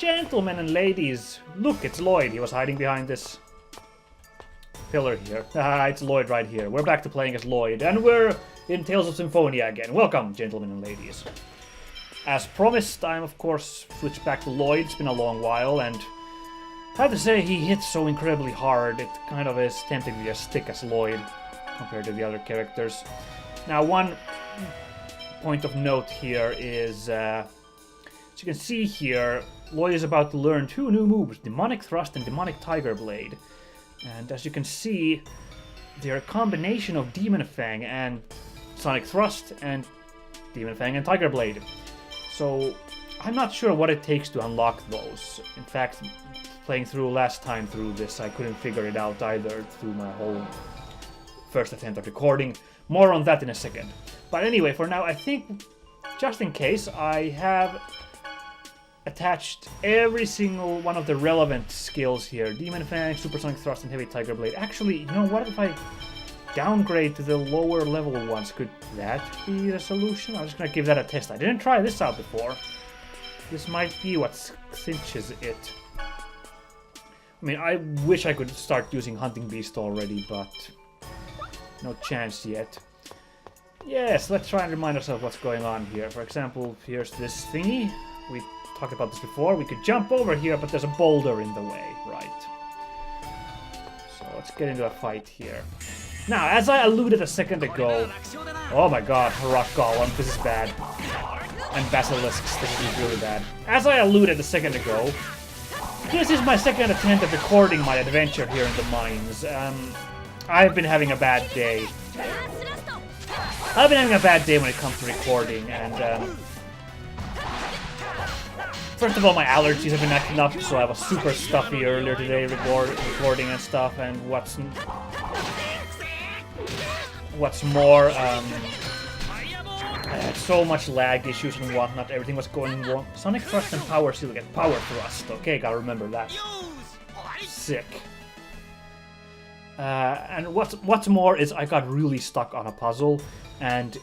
Gentlemen and ladies, look, it's Lloyd. He was hiding behind this pillar here. It's Lloyd right here. We're back to playing as Lloyd, and we're in Tales of Symphonia again. Welcome, gentlemen and ladies. As promised, I'm of course switched back to Lloyd. It's been a long while, and I have to say he hits so incredibly hard. It kind of is tempting to just stick as Lloyd compared to the other characters. Now, one point of note here is, as you can see here, Lloyd is about to learn two new moves, Demonic Thrust and Demonic Tiger Blade. And as you can see, they're a combination of Demon Fang and Sonic Thrust and Demon Fang and Tiger Blade. So I'm not sure what it takes to unlock those. In fact, playing through last time through this, I couldn't figure it out either through my whole first attempt at recording. More on that in a second. But anyway, for now, I think, just in case, I have attached every single one of the relevant skills here. Demon Fang, Supersonic Thrust, and Heavy Tiger Blade. Actually, you know what? If I downgrade to the lower level ones, could that be the solution? I'm just gonna give that a test. I didn't try this out before. This might be what cinches it. I mean, I wish I could start using Hunting Beast already, but no chance yet. Yes, let's try and remind ourselves what's going on here. For example, here's this thingy. We talked about this before. We could jump over here, but there's a boulder in the way, right? So let's get into a fight here. Now, as I alluded a second ago... Oh my god, Rock Golem, this is bad. And Basilisks, this is really bad. As I alluded a second ago, this is my second attempt at recording my adventure here in the mines. I've been having a bad day. I've been having a bad day when it comes to recording, and first of all, my allergies have been acting up, so I was super stuffy earlier today recording and stuff, and what's more, I had so much lag issues and whatnot, everything was going wrong. Sonic Thrust and Power Seal get Power Thrust, okay, gotta remember that. Sick. And what's more is I got really stuck on a puzzle, and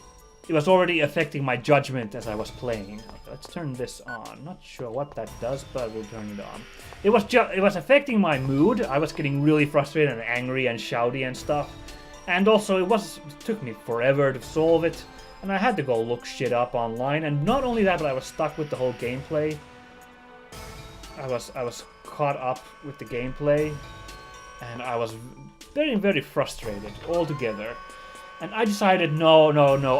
it was already affecting my judgment as I was playing. Let's turn this on. Not sure what that does, but we'll turn it on. It was affecting my mood. I was getting really frustrated and angry and shouty and stuff. And also it took me forever to solve it, and I had to go look shit up online. And not only that, but I was stuck with the whole gameplay. I was caught up with the gameplay, and I was very, very frustrated altogether. And I decided, no,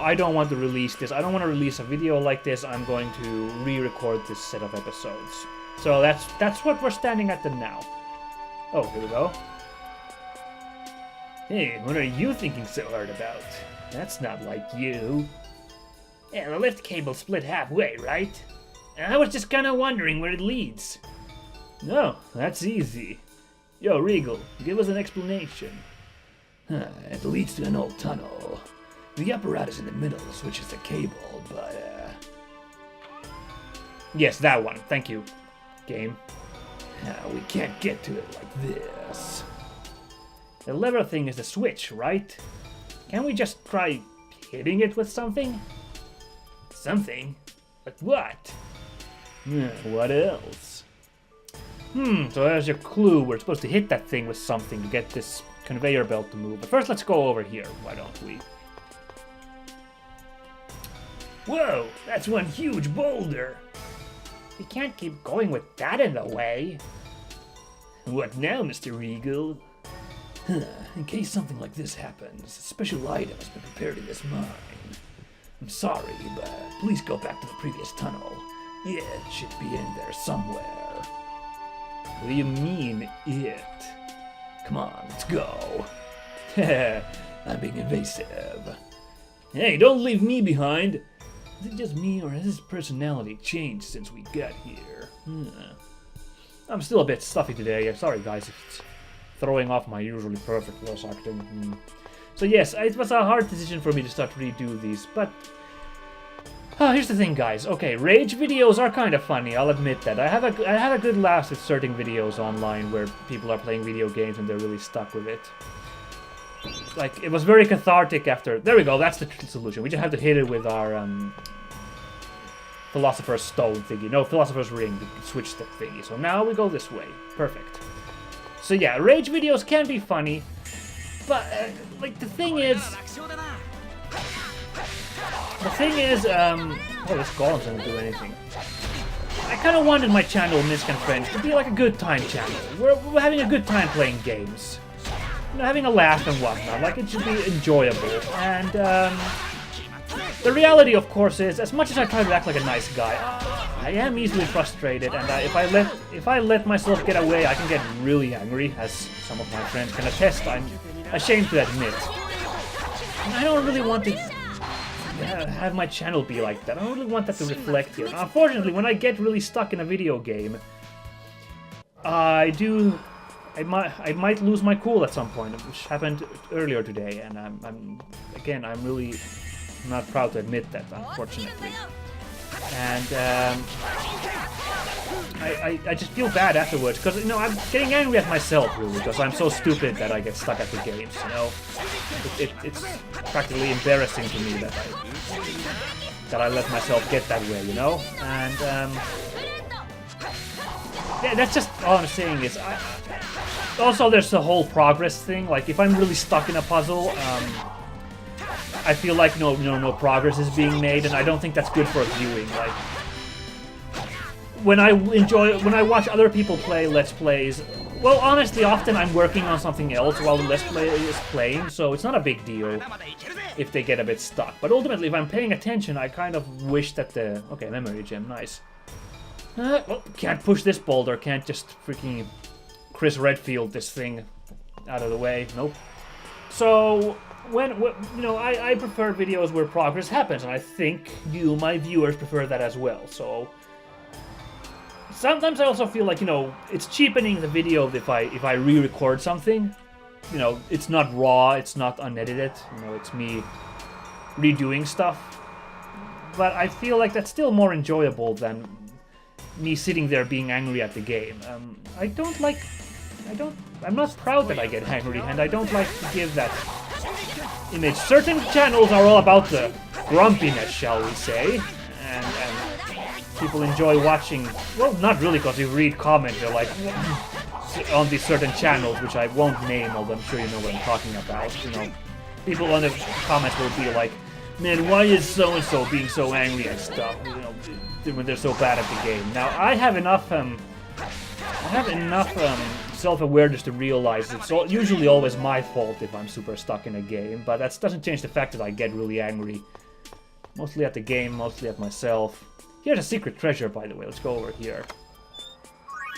I don't want to release this. I don't want to release a video like this. I'm going to re-record this set of episodes. So that's what we're standing at now. Oh, here we go. Hey, what are you thinking so hard about? That's not like you. Yeah, the lift cable split halfway, right? I was just kind of wondering where it leads. No, that's easy. Yo, Regal, give us an explanation. It leads to an old tunnel. The apparatus in the middle switches the cable, but Yes, that one. Thank you, game. we can't get to it like this. The lever thing is the switch, right? Can't we just try hitting it with something? Something? Like what? What else? So there's your clue. We're supposed to hit that thing with something to get this conveyor belt to move. But first, let's go over here. Why don't we? Whoa, that's one huge boulder. We can't keep going with that in the way. What now, Mr. Regal? In case something like this happens, a special item has been prepared in this mine. I'm sorry, but please go back to the previous tunnel. It should be in there somewhere. What do you mean, it? Come on, let's go. I'm being invasive. Hey, don't leave me behind. Is it just me, or has his personality changed since we got here? I'm still a bit stuffy today. Sorry, guys, if it's throwing off my usually perfect voice acting. So yes, it was a hard decision for me to start to redo these, but here's the thing, guys. Okay, rage videos are kind of funny, I'll admit that. I have a good laugh inserting videos online where people are playing video games and they're really stuck with it. Like, it was very cathartic after... There we go, that's the solution. We just have to hit it with our Philosopher's Stone thingy. No, Philosopher's Ring. Switch the thingy. So now we go this way. Perfect. So yeah, rage videos can be funny. But, like, the thing is... oh, this golem doesn't do anything. I kind of wanted my channel, Misk and Friends, to be like a good time channel. We're having a good time playing games. You know, having a laugh and whatnot. Like, it should be enjoyable. And, the reality, of course, is, as much as I try to act like a nice guy, I am easily frustrated, and if I let myself get away, I can get really angry, as some of my friends can attest. I'm ashamed to admit. And I don't really want to have my channel be like that. I don't really want that to reflect here. Now, unfortunately, when I get really stuck in a video game, I might lose my cool at some point, which happened earlier today, and I'm really not proud to admit that, unfortunately. And I just feel bad afterwards, because, you know, I'm getting angry at myself, really, because I'm so stupid that I get stuck at the games, you know? It's practically embarrassing to me that I let myself get that way, you know? And, yeah, that's just all I'm saying is, also there's the whole progress thing. Like, if I'm really stuck in a puzzle, I feel like no progress is being made, and I don't think that's good for viewing. Like, when I watch other people play Let's Plays, well, honestly, often I'm working on something else while the Let's Play is playing, so it's not a big deal if they get a bit stuck. But ultimately, if I'm paying attention, I kind of wish that the... Okay, memory gem, nice. Well, can't push this boulder, can't just freaking Chris Redfield this thing out of the way. Nope. So... I prefer videos where progress happens, and I think you, my viewers, prefer that as well. So sometimes I also feel like, it's cheapening the video if I re-record something. It's not raw, it's not unedited. It's me redoing stuff. But I feel like that's still more enjoyable than me sitting there being angry at the game. I'm not proud that I get angry, and I don't like to give that image. Certain channels are all about the grumpiness, shall we say, and people enjoy watching, well, not really, because you read comments, they're like, on these certain channels, which I won't name, although I'm sure you know what I'm talking about, people on the comments will be like, man, why is so-and-so being so angry and stuff, when they're so bad at the game. Now, I have enough self-awareness to realize it's usually always my fault if I'm super stuck in a game, but that doesn't change the fact that I get really angry. Mostly at the game, mostly at myself. Here's a secret treasure, by the way. Let's go over here.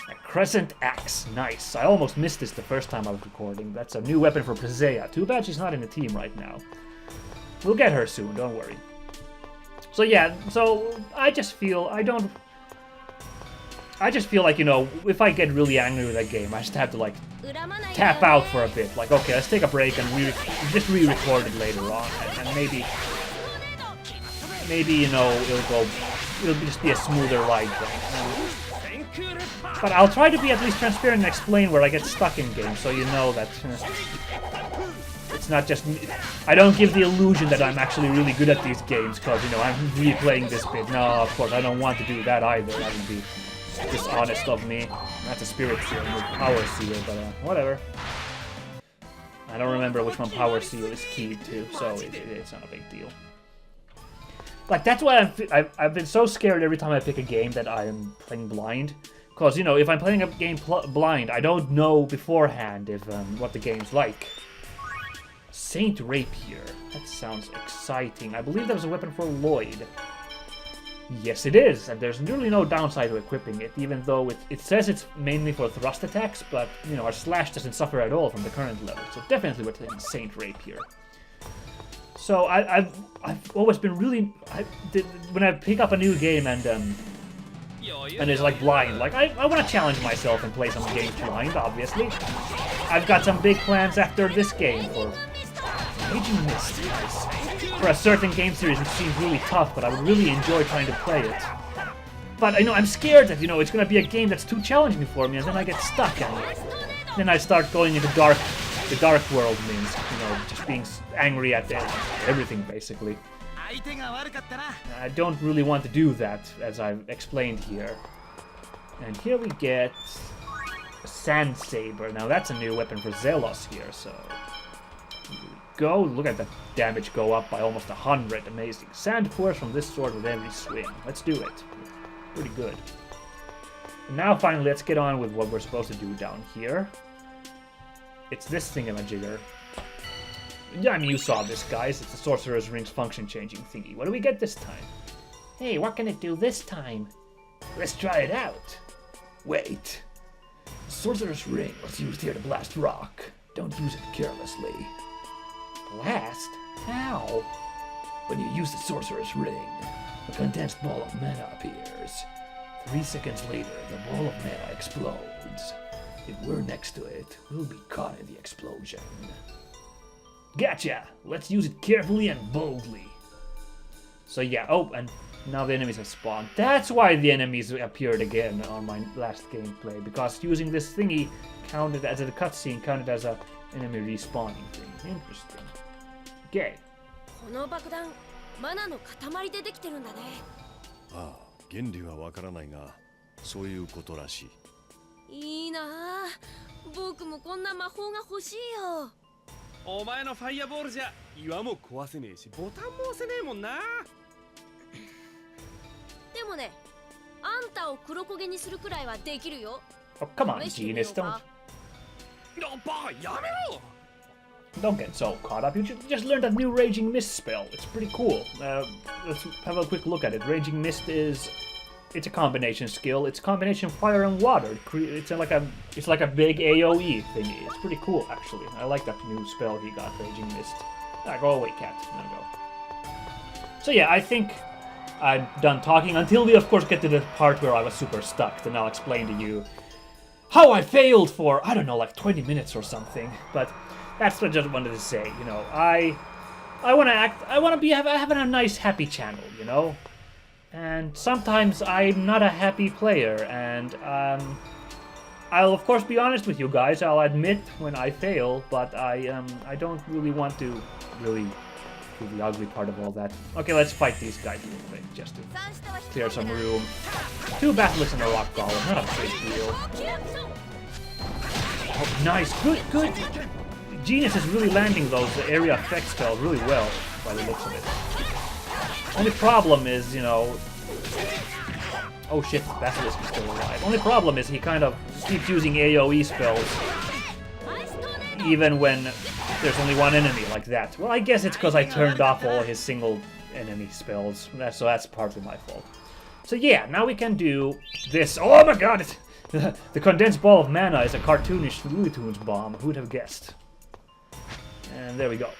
A crescent axe. Nice. I almost missed this the first time I was recording. That's a new weapon for Presea. Too bad she's not in the team right now. We'll get her soon, don't worry. So yeah, I just feel like, if I get really angry with that game, I just have to, like, tap out for a bit. Like, okay, let's take a break and just re-record it later on. And maybe, it'll just be a smoother ride then. But I'll try to be at least transparent and explain where I get stuck in games, so you know that it's not just me. I don't give the illusion that I'm actually really good at these games, because, I'm replaying this bit. No, of course, I don't want to do that either. That would be dishonest of me. That's a spirit seal with power seal, but whatever. I don't remember which one power seal is keyed to, so it's not a big deal. Like, that's why I've been so scared every time I pick a game that I'm playing blind. Because, if I'm playing a game blind, I don't know beforehand if what the game's like. Saint Rapier. That sounds exciting. I believe that was a weapon for Lloyd. Yes, it is, and there's really no downside to equipping it, even though it says it's mainly for thrust attacks, but, our slash doesn't suffer at all from the current level, so definitely we're taking Saint Rapier. So I've always been really... when I pick up a new game and it's like blind, like, I want to challenge myself and play some games blind, obviously. I've got some big plans after this game for... Raging Mist, nice. For a certain game series which seems really tough, but I would really enjoy trying to play it. But I'm scared that, it's gonna be a game that's too challenging for me, and then I get stuck, and then I start going into the dark world means, just being angry at everything, basically. I don't really want to do that, as I've explained here. And here we get a Sand Saber. Now that's a new weapon for Zelos here, so... Here we go. Look at the damage go up by almost 100. Amazing. Sand pours from this sword with every swing. Let's do it. Pretty good. And now finally, let's get on with what we're supposed to do down here. It's this thingamajigger. Yeah, I mean, you saw this, guys. It's the Sorcerer's Ring's function-changing thingy. What do we get this time? Hey, what can it do this time? Let's try it out. Wait. The Sorcerer's Ring was used here to blast rock. Don't use it carelessly. Blast? How? When you use the Sorcerer's Ring, a condensed ball of mana appears. 3 seconds later, the ball of mana explodes. If we're next to it, we'll be caught in the explosion. Gotcha! Let's use it carefully and boldly. So yeah, oh, and now the enemies have spawned. That's why the enemies appeared again on my last gameplay, because using this thingy counted as a cutscene, counted as a enemy respawning thing. Interesting. Okay. この爆弾、マナの塊でできてるんだね。ああ、原理はわからないが、そういうことらしい。いいなあ。僕もこんな魔法が欲しいよ。お前のファイアボールじゃ岩も壊せねえしボタンも押せねえもんな。でもね、あんたを黒焦げにするくらいはできるよ。Oh, come on, Genius, don't get so caught up. You just learned a new Raging Mist spell. It's pretty cool. Let's have a quick look at it. Raging Mist is... It's a combination skill. It's a combination fire and water. It's like a big AoE thingy. It's pretty cool, actually. I like that new spell he got, Raging Mist. Ah, go away, cat. Now go. So yeah, I think I'm done talking until we, of course, get to the part where I was super stuck. Then I'll explain to you how I failed for, I don't know, like 20 minutes or something. But that's what I just wanted to say. You know, I want to act. I want to be having a nice, happy channel. You know. And sometimes I'm not a happy player, and I'll of course be honest with you guys. I'll admit when I fail, but I don't really want to really do the ugly part of all that. Okay, let's fight these guys real quick, just to clear some room. 2 Basilisks and a Rock Golem, not a big deal. Oh, nice, good. Genius is really landing those area effect spells really well, by the looks of it. Only problem is, you know... Oh shit, Basilisk is still alive. Only problem is he kind of keeps using AoE spells even when there's only one enemy like that. Well, I guess it's because I turned off all his single enemy spells, so that's partly my fault. So yeah, now we can do this. Oh my god! The condensed ball of mana is a cartoonish Looney Tunes bomb. Who'd have guessed? And there we go.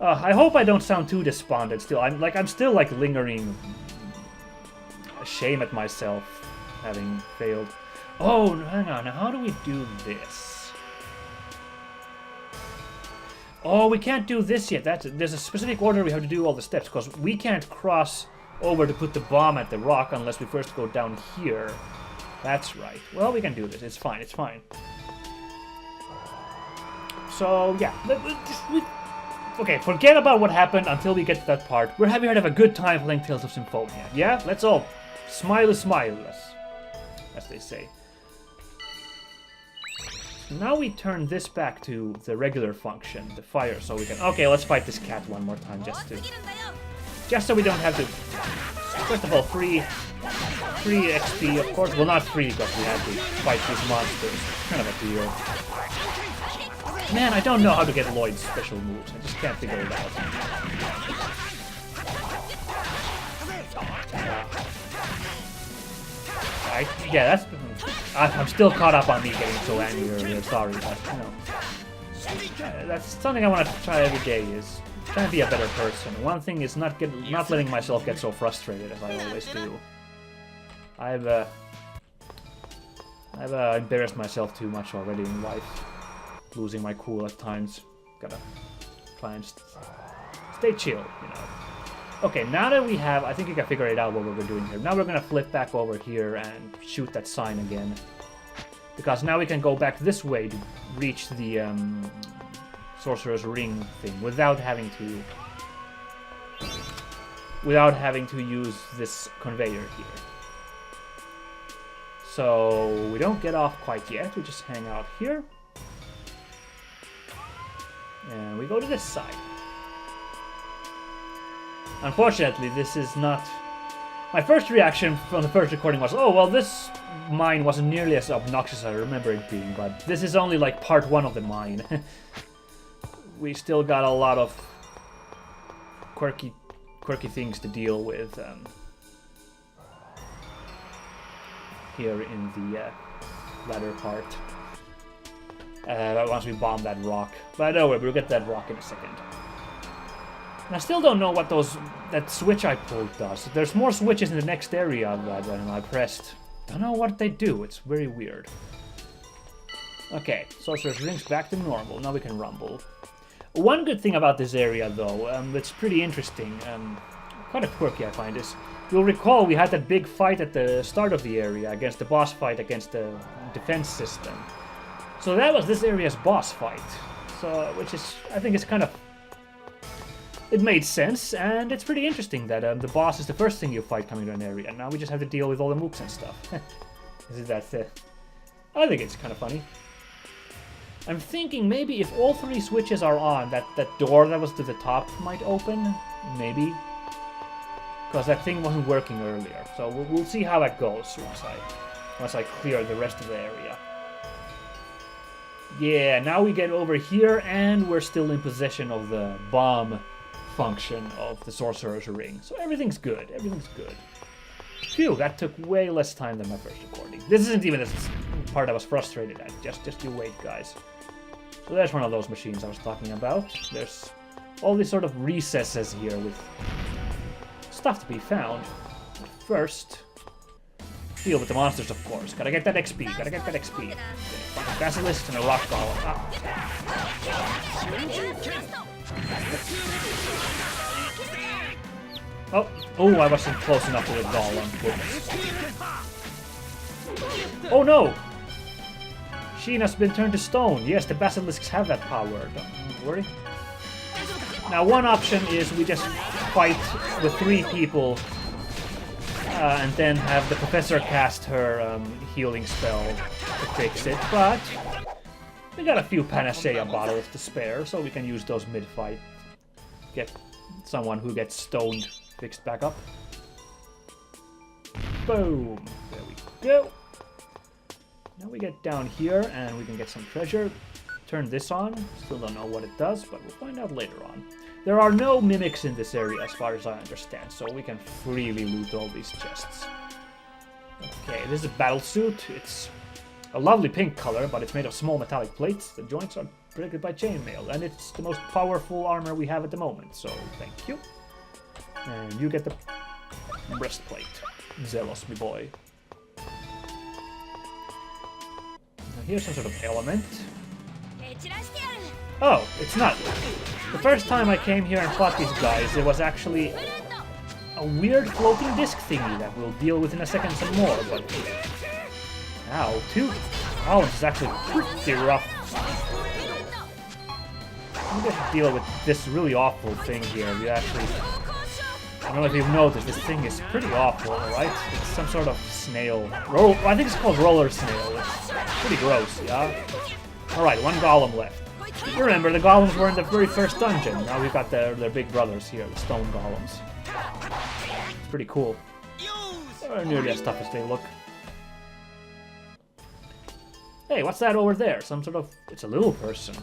I hope I don't sound too despondent still. I'm still like lingering shame at myself having failed. Oh, hang on. How do we do this? Oh, we can't do this yet. There's a specific order we have to do all the steps, because we can't cross over to put the bomb at the rock unless we first go down here. That's right. Well, we can do this. It's fine. It's fine. So, yeah. Okay, forget about what happened until we get to that part. We're having a good time playing Tales of Symphonia. Yeah? Let's all smile, as they say. Now we turn this back to the regular function, the fire, so we can... Okay, let's fight this cat one more time, just so we don't have to... First of all, free XP, of course. Well, not free, because we had to fight these monsters. Kind of a deal. Man, I don't know how to get Lloyd's special moves. I just can't figure it out. Yeah, that's... I'm still caught up on me getting so angry earlier. Sorry, but, you know... that's something I want to try every day, is trying to be a better person. One thing is not letting myself get so frustrated as I always do. I've embarrassed myself too much already in life. Losing my cool at times. Gotta try and stay chill, you know. Okay, now that we have... I think you can figure it out what we're doing here. Now we're gonna flip back over here and shoot that sign again. Because now we can go back this way to reach the Sorcerer's Ring thing without having to without having to use this conveyor here. So we don't get off quite yet, we just hang out here. And we go to this side. Unfortunately, this is not... My first reaction from the first recording was, oh, well, this mine wasn't nearly as obnoxious as I remember it being, but this is only like part 1 of the mine. We still got a lot of quirky things to deal with here in the latter part. Once we bomb that rock. But no, we'll get that rock in a second. And I still don't know what that switch I pulled does. There's more switches in the next area that I pressed. Don't know what they do. It's very weird. Okay, Sorcerer's Ring's back to normal. Now we can rumble. One good thing about this area, though, that's pretty interesting, kind of quirky I find, is you'll recall we had that big fight at the start of the area against the boss fight against the defense system. So that was this area's boss fight. So, which is, I think, is kind of... It made sense, and it's pretty interesting that the boss is the first thing you fight coming to an area. Now we just have to deal with all the mooks and stuff. I think it's kind of funny. I'm thinking maybe if all 3 switches are on, that door that was to the top might open. Maybe. Because that thing wasn't working earlier. So we'll see how that goes once I clear the rest of the area. Yeah, now we get over here, and we're still in possession of the bomb function of the Sorcerer's Ring. So everything's good. Everything's good. Phew, that took way less time than my first recording. This isn't even the part I was frustrated at. Just you wait, guys. So there's one of those machines I was talking about. There's all these sort of recesses here with stuff to be found. But first, deal with the monsters, of course. Gotta get that XP. Gotta get that XP. Okay, fucking basilisk and a rock golem. Oh, I wasn't close enough to the golem. Goodness. Oh no! Sheena's been turned to stone. Yes, the basilisks have that power. Don't worry. Now, one option is we just fight with 3 people and then have the professor cast her healing spell to fix it, but we got a few panacea bottles to spare, so we can use those mid-fight. Get someone who gets stoned fixed back up. Boom! There we go. Now we get down here and we can get some treasure. Turn this on. Still don't know what it does, but we'll find out later on. There are no mimics in this area as far as I understand, so we can freely loot all these chests. Okay, this is a battle suit. It's a lovely pink color, but it's made of small metallic plates. The joints are protected by chainmail, and it's the most powerful armor we have at the moment, so thank you. And you get the breastplate. Zealous, me boy. Now here's some sort of element. Oh, it's not. The first time I came here and fought these guys, it was actually a weird floating disc thingy that we'll deal with in a second some more, but... Ow, 2 columns is actually pretty rough. I'm gonna deal with this really awful thing here. You actually... I don't know if you've noticed, this thing is pretty awful, right? It's some sort of snail. I think it's called roller snail. It's pretty gross, yeah? Alright, 1 golem left. Remember, the golems were in the very first dungeon. Now we've got their big brothers here, the stone golems. It's pretty cool. They're nearly as tough as they look. Hey, what's that over there? Some sort of... It's a little person.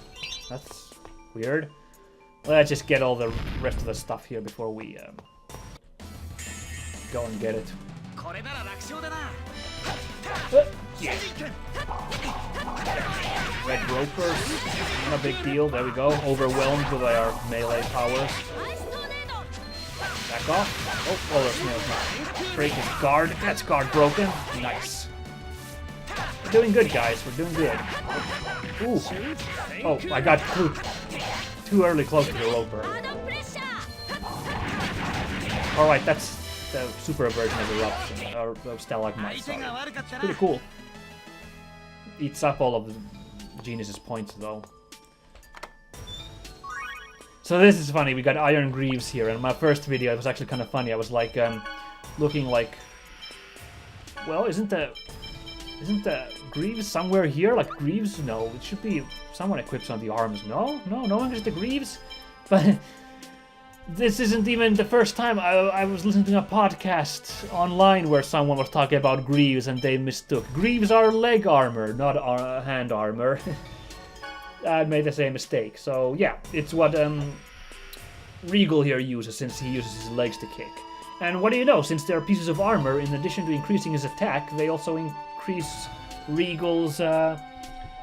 That's weird. Let's just get all the rest of the stuff here before we go and get it. Yeah. Red Roper, not a big deal. There we go. Overwhelmed with our melee powers. Back off. Oh, there's no break his guard. That's guard broken. Nice. We're doing good, guys. We're doing good. Ooh. Oh, I got too early close to the Roper. Alright, that's the super version of Eruption, or of Stalagmite, sorry. It's pretty cool. Eats up all of the Genius's points, though. So this is funny, we got Iron Greaves here, and my first video, it was actually kind of funny. I was like, looking like... Well, isn't the Greaves somewhere here? Like, Greaves? No, it should be... Someone equips on the arms. No, no one gets the Greaves? But... This isn't even the first time I was listening to a podcast online where someone was talking about Greaves and they mistook. Greaves are leg armor, not hand armor. I made the same mistake. So yeah, it's what Regal here uses, since he uses his legs to kick. And what do you know, since they're pieces of armor, in addition to increasing his attack, they also increase Regal's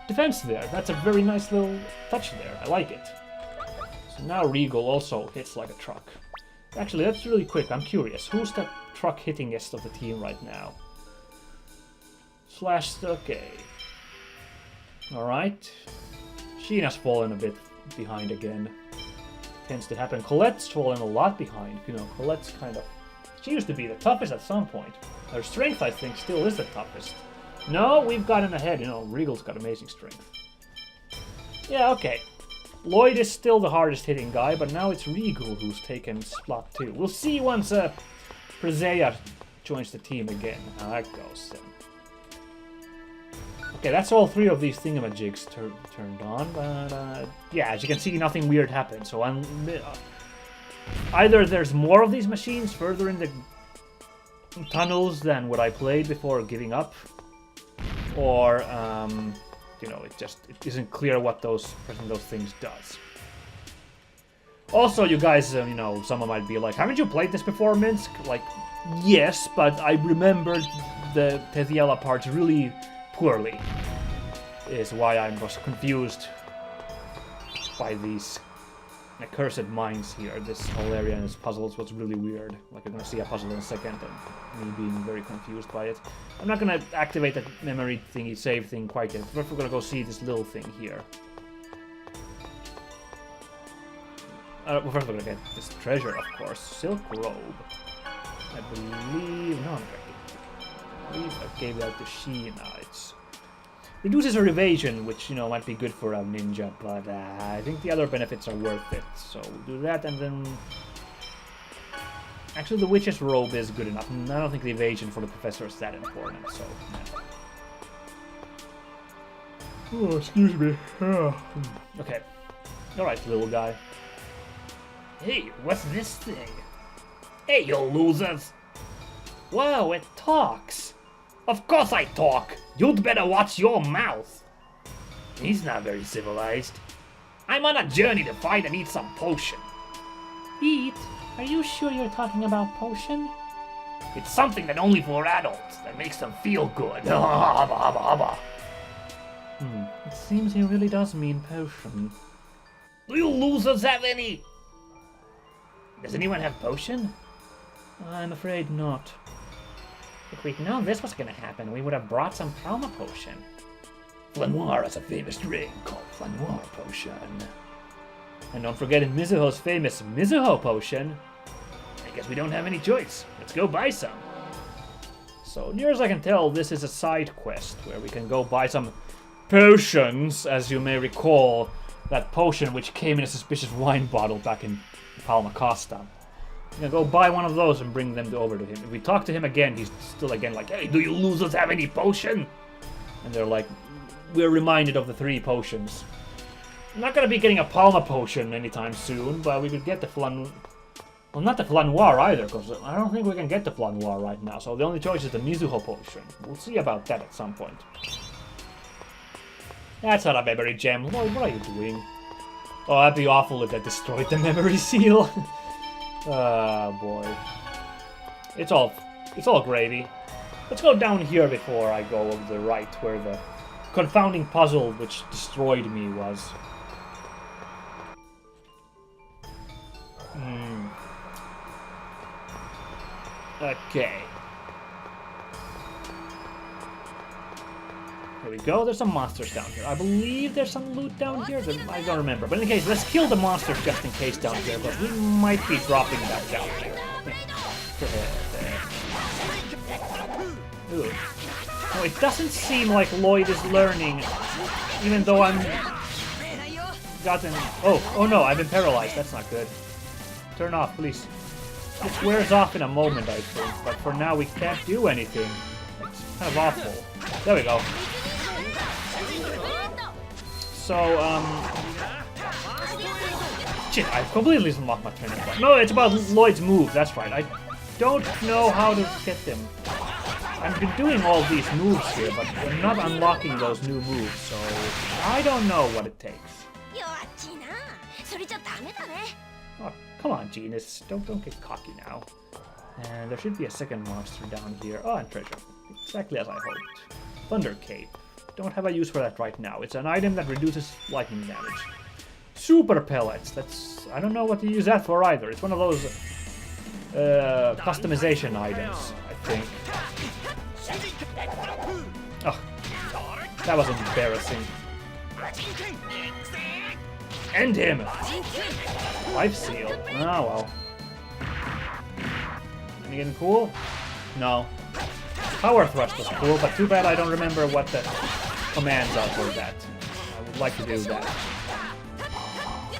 defense there. That's a very nice little touch there. I like it. So now Regal also hits like a truck. Actually, that's really quick. I'm curious. Who's the truck hittingest of the team right now? Slash, okay. Alright. Sheena's fallen a bit behind again. Tends to happen. Colette's fallen a lot behind. You know, Colette's kind of... She used to be the toughest at some point. Her strength, I think, still is the toughest. No, we've gotten ahead. You know, Regal's got amazing strength. Yeah, okay. Lloyd is still the hardest hitting guy, but now it's Regal who's taken slot 2. We'll see once Presea joins the team again how that goes then. Okay, that's all 3 of these thingamajigs turned on, but yeah, as you can see, nothing weird happened. So either there's more of these machines further in the tunnels than what I played before giving up, or you know, it isn't clear what pressing those things does. Also, you guys, you know, someone might be like, haven't you played this before, Minsk? Like, yes, but I remembered the Tetiela parts really poorly. Is why I was confused by these accursed mines here. This whole area and its puzzles was really weird. Like, you're gonna see a puzzle in a second and me being very confused by it. I'm not gonna activate the memory thingy, save thing quite yet. First we're gonna go see this little thing here. Well, first we're gonna get this treasure, of course. Silk robe. I believe... No, I believe I gave that to Sheena. It's... Reduces her evasion, which, you know, might be good for a ninja, but I think the other benefits are worth it. So we'll do that, and then... Actually, the witch's robe is good enough. I don't think the evasion for the professor is that important, so... Yeah. Oh, excuse me. Okay. Alright, little guy. Hey, what's this thing? Hey, you losers! Wow, it talks! Of course I talk! You'd better watch your mouth! He's not very civilized. I'm on a journey to find and eat some potion. Eat? Are you sure you're talking about potion? It's something that only for adults, that makes them feel good. It seems he really does mean potion. Do you losers have any? Does anyone have potion? I'm afraid not. If we'd known this was gonna happen, we would have brought some Palma potion. Flanoir has a famous drink called Flanoir potion. And don't forget Mizuho's famous Mizuho potion. I guess we don't have any choice. Let's go buy some. So near as I can tell, this is a side quest where we can go buy some potions. As you may recall, that potion which came in a suspicious wine bottle back in Palma Costa. You can go buy one of those and bring them over to him. If we talk to him again, he's still again like, hey, do you losers have any potion? And they're like, we're reminded of the 3 potions. I'm not gonna be getting a Palma potion anytime soon, but we could get the Flan... Well, not the Flanoir either, because I don't think we can get the Flanoir right now, so the only choice is the Mizuho potion. We'll see about that at some point. That's not a memory gem. Lloyd, what are you doing? Oh, that'd be awful if that destroyed the memory seal. Oh boy. It's all gravy. Let's go down here before I go over the right, where the confounding puzzle which destroyed me was. Okay. Here we go. There's some monsters down here. I believe there's some loot down here. I don't remember. But in any case, let's kill the monsters just in case down here, because we might be dropping back down here. Ooh. No, it doesn't seem like Lloyd is learning, even though I'm gotten... Oh no, I've been paralyzed. That's not good. Turn off, please. This wears off in a moment, I think. But for now, we can't do anything. It's kind of awful. There we go. So, shit, I've completely unlocked my trainer point. No, it's about Lloyd's move, that's right. I don't know how to get them. I've been doing all these moves here, but we're not unlocking those new moves, so I don't know what it takes. Oh, come on, Genus. Don't get cocky now. And there should be a second monster down here. Oh, and treasure. Exactly as I hoped. Thunder Cape. Don't have a use for that right now. It's an item that reduces lightning damage. Super pellets. That's... I don't know what to use that for either. It's one of those customization items, I think. Oh, that was embarrassing. End him! Life seal. Oh well. Anything cool? No. Power thrust was cool, but too bad I don't remember what the commands are for that. I would like to do that.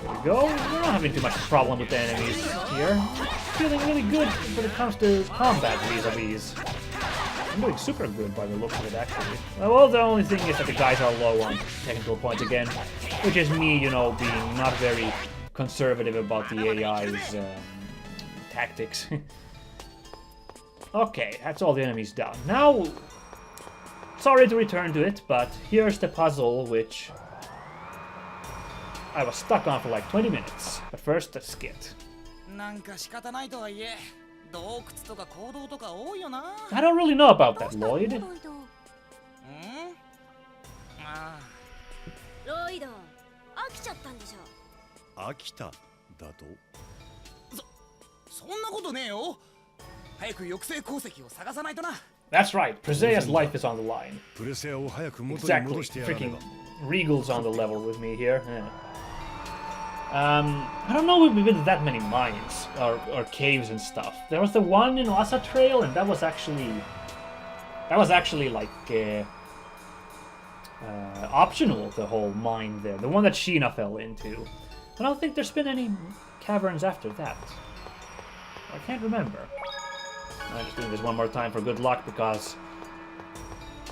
There we go. We're not having too much problem with the enemies here. Feeling really good when it comes to combat vis-a-vis. I'm doing super good by the looks of it, actually. Well, the only thing is that the guys are low on technical points again, which is me, you know, being not very conservative about the AI's tactics. Okay, that's all the enemies done. Now, sorry to return to it, but here's the puzzle, which I was stuck on for like 20 minutes. But first, the skit. I don't really know about that, Lloyd. ロイド、飽きちゃったんでしょ。飽きただと。そんなことねえよ。早く抑制鉱石を探さないとな。That's right, Presea's life is on the line. プレセアを早く元に Exactly, 戻してやらね freaking ば。 Regal's on the level with me here. Yeah. I don't know if we've been to that many mines or caves and stuff. There was the one in Lhasa Trail, and that was actually like optional. The whole mine there, the one that Sheena fell into. I don't think there's been any caverns after that. I can't remember. I'm just doing this one more time for good luck because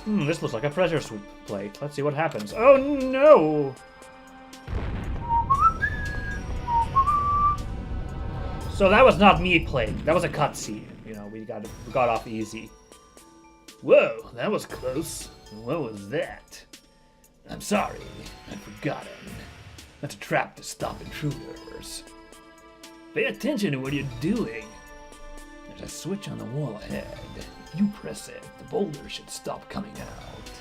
this looks like a treasure sweep plate. Let's see what happens. Oh no! So that was not me playing. That was a cutscene. You know, we got off easy. Whoa, that was close. What was that? I'm sorry, I'd forgotten. That's a trap to stop intruders. Pay attention to what you're doing. There's a switch on the wall ahead. If you press it, the boulder should stop coming out.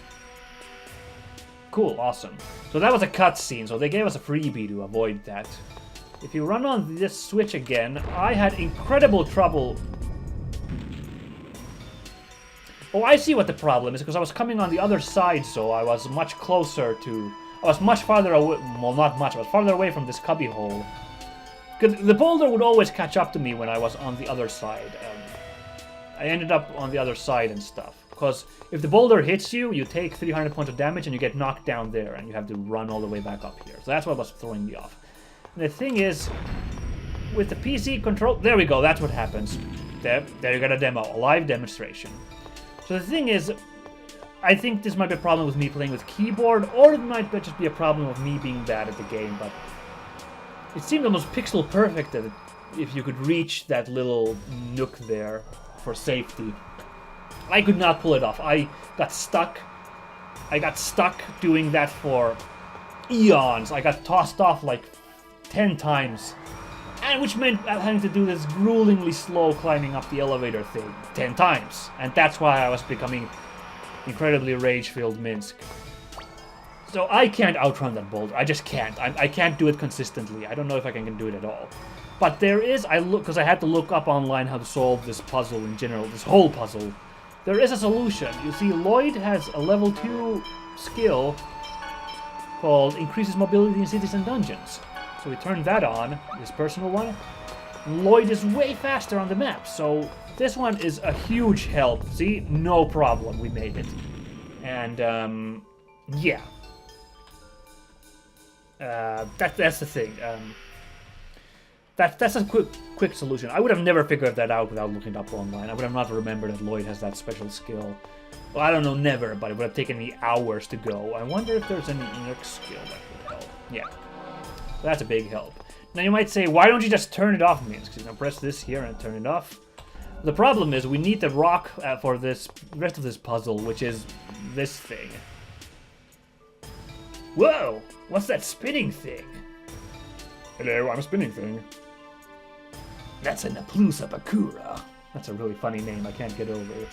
Cool, awesome. So that was a cutscene, so they gave us a freebie to avoid that. If you run on this switch again, I had incredible trouble. Oh, I see what the problem is, because I was coming on the other side, so I was much closer to... I was much farther away... Well, not much, I was farther away from this cubby hole. Because the boulder would always catch up to me when I was on the other side. I ended up on the other side and stuff. Because if the boulder hits you, you take 300 points of damage and you get knocked down there, and you have to run all the way back up here. So that's what was throwing me off. And the thing is, with the PC control... There we go, that's what happens. There you got a demo, a live demonstration. So the thing is, I think this might be a problem with me playing with keyboard, or it might just be a problem of me being bad at the game, but it seemed almost pixel perfect that if you could reach that little nook there for safety. I could not pull it off. I got stuck. I got stuck doing that for eons. I got tossed off like 10 times. And which meant having to do this gruelingly slow climbing up the elevator thing 10 times. And that's why I was becoming incredibly rage-filled Minsk. So I can't outrun that boulder. I just can't. I can't do it consistently. I don't know if I can do it at all. But there is, because I had to look up online how to solve this puzzle in general, this whole puzzle. There is a solution. You see, Lloyd has a level 2 skill called Increases Mobility in Cities and Dungeons. So we turn that on, this personal one. Lloyd is way faster on the map, so this one is a huge help. See? No problem, we made it. And, yeah. That's the thing. That's a quick solution. I would have never figured that out without looking it up online. I would have not remembered that Lloyd has that special skill. Well, I don't know, never, but it would have taken me hours to go. I wonder if there's any next skill that would help. Yeah, that's a big help. Now you might say, why don't you just turn it off, Minsk? You know, press this here and turn it off. The problem is we need the rock for this rest of this puzzle, which is this thing. Whoa! What's that spinning thing? Hello, I'm a spinning thing. That's a Naplusa Bakura. That's a really funny name. I can't get over it.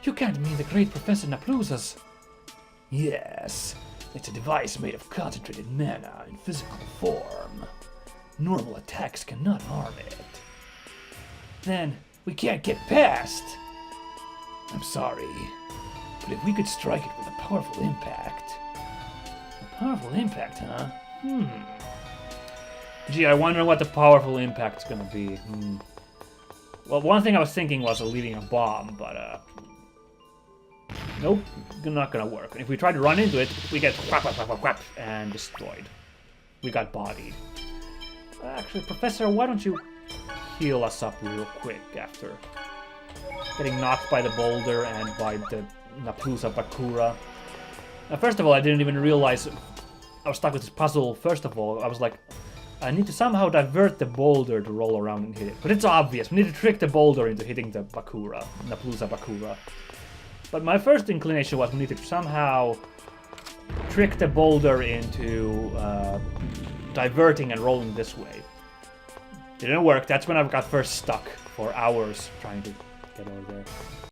You can't mean the great Professor Naplusa's... Yes, it's a device made of concentrated mana in physical form. Normal attacks cannot harm it. Then we can't get past. I'm sorry, but if we could strike it with a powerful impact... A powerful impact, huh? Gee, I wonder what the powerful impact's gonna be. Well, one thing I was thinking was leaving a bomb, but nope, not gonna work. If we try to run into it, we get whap, whap, whap, whap, whap, and destroyed. We got bodied. Actually, Professor, why don't you heal us up real quick after getting knocked by the boulder and by the Naplusa Bakura. Now, first of all, I didn't even realize I was stuck with this puzzle. First of all, I was like, I need to somehow divert the boulder to roll around and hit it. But it's obvious. We need to trick the boulder into hitting the Bakura, Naplusa Bakura. But my first inclination was we need to somehow trick the boulder into diverting and rolling this way. Didn't work. That's when I got first stuck for hours trying to get over there.